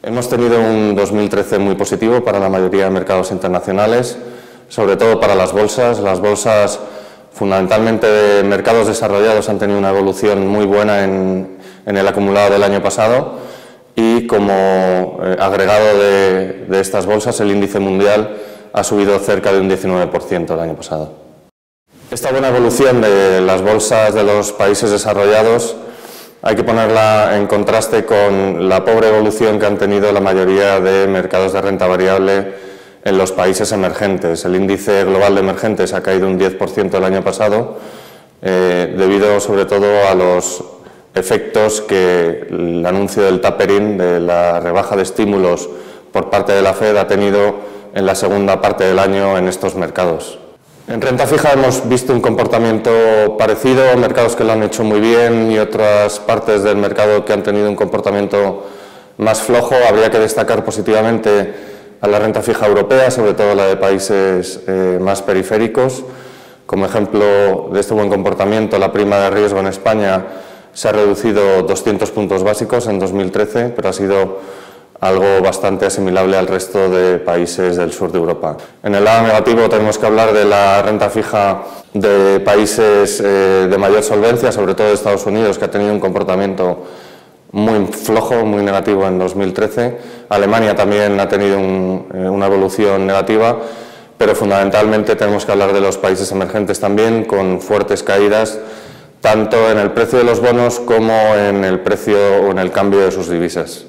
Hemos tenido un 2013 muy positivo para la mayoría de mercados internacionales, sobre todo para las bolsas. Las bolsas, fundamentalmente de mercados desarrollados, han tenido una evolución muy buena en el acumulado del año pasado y como agregado de estas bolsas, el índice mundial ha subido cerca de un 19% el año pasado. Esta buena evolución de las bolsas de los países desarrollados hay que ponerla en contraste con la pobre evolución que han tenido la mayoría de mercados de renta variable en los países emergentes. El índice global de emergentes ha caído un 10% el año pasado, debido sobre todo a los efectos que el anuncio del tapering, de la rebaja de estímulos por parte de la Fed, ha tenido en la segunda parte del año en estos mercados. En renta fija hemos visto un comportamiento parecido, mercados que lo han hecho muy bien y otras partes del mercado que han tenido un comportamiento más flojo. Habría que destacar positivamente a la renta fija europea, sobre todo la de países más periféricos. Como ejemplo de este buen comportamiento, la prima de riesgo en España se ha reducido 200 puntos básicos en 2013, pero ha sido algo bastante asimilable al resto de países del sur de Europa. En el lado negativo tenemos que hablar de la renta fija de países de mayor solvencia, sobre todo de Estados Unidos, que ha tenido un comportamiento muy flojo, muy negativo en 2013. Alemania también ha tenido una evolución negativa, pero fundamentalmente tenemos que hablar de los países emergentes también, con fuertes caídas, tanto en el precio de los bonos como en el precio o en el cambio de sus divisas.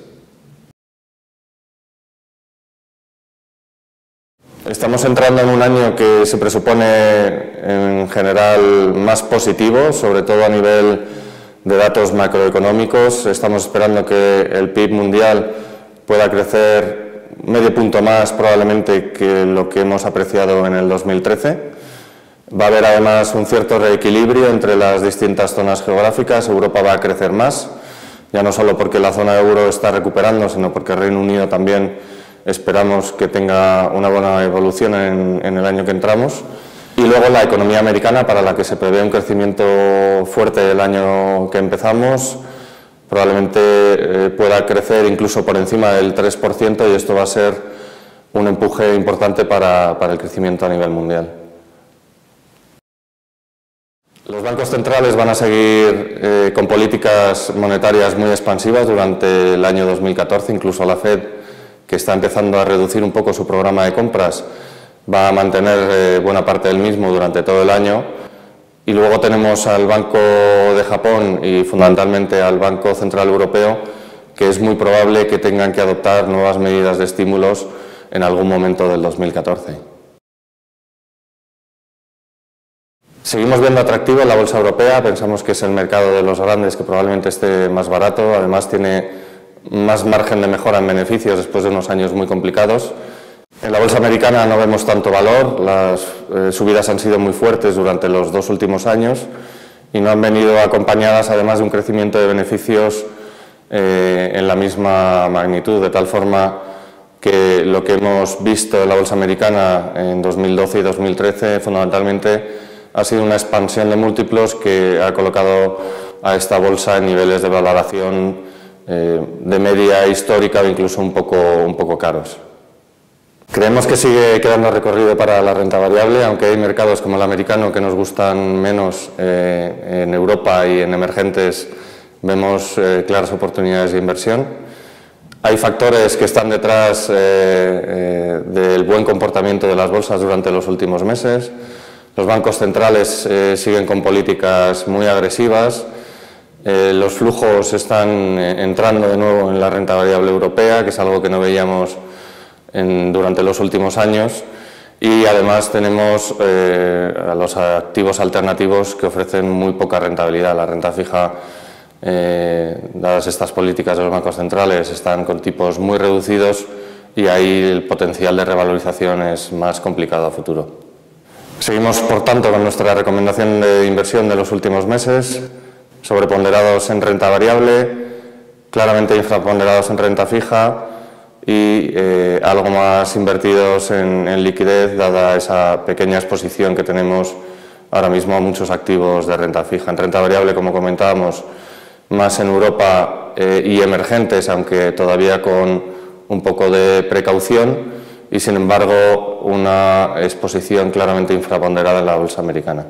Estamos entrando en un año que se presupone en general más positivo, sobre todo a nivel de datos macroeconómicos. Estamos esperando que el PIB mundial pueda crecer medio punto más probablemente que lo que hemos apreciado en el 2013. Va a haber además un cierto reequilibrio entre las distintas zonas geográficas. Europa va a crecer más, ya no solo porque la zona euro está recuperando, sino porque el Reino Unido también esperamos que tenga una buena evolución en el año que entramos. Y luego la economía americana, para la que se prevé un crecimiento fuerte el año que empezamos, probablemente pueda crecer incluso por encima del 3%, y esto va a ser un empuje importante para el crecimiento a nivel mundial. Los bancos centrales van a seguir con políticas monetarias muy expansivas durante el año 2014, incluso la Fed, que está empezando a reducir un poco su programa de compras, va a mantener buena parte del mismo durante todo el año. Y luego tenemos al Banco de Japón y fundamentalmente al Banco Central Europeo, que es muy probable que tengan que adoptar nuevas medidas de estímulos en algún momento del 2014. Seguimos viendo atractivo la bolsa europea, pensamos que es el mercado de los grandes que probablemente esté más barato, además tiene más margen de mejora en beneficios después de unos años muy complicados. En la bolsa americana no vemos tanto valor, las subidas han sido muy fuertes durante los 2 últimos años y no han venido acompañadas además de un crecimiento de beneficios en la misma magnitud, de tal forma que lo que hemos visto en la bolsa americana en 2012 y 2013 fundamentalmente ha sido una expansión de múltiplos que ha colocado a esta bolsa en niveles de valoración de media histórica o incluso un poco caros. Creemos que sigue quedando recorrido para la renta variable, aunque hay mercados como el americano que nos gustan menos. En Europa y en emergentes vemos claras oportunidades de inversión. Hay factores que están detrás del buen comportamiento de las bolsas durante los últimos meses. Los bancos centrales siguen con políticas muy agresivas. Los flujos están entrando de nuevo en la renta variable europea, que es algo que no veíamos durante los últimos años, y además tenemos a los activos alternativos que ofrecen muy poca rentabilidad. La renta fija, dadas estas políticas de los bancos centrales, están con tipos muy reducidos y ahí el potencial de revalorización es más complicado a futuro. Seguimos, por tanto, con nuestra recomendación de inversión de los últimos meses: sobreponderados en renta variable, claramente infraponderados en renta fija y algo más invertidos en liquidez, dada esa pequeña exposición que tenemos ahora mismo a muchos activos de renta fija. En renta variable, como comentábamos, más en Europa y emergentes, aunque todavía con un poco de precaución y, sin embargo, una exposición claramente infraponderada en la bolsa americana.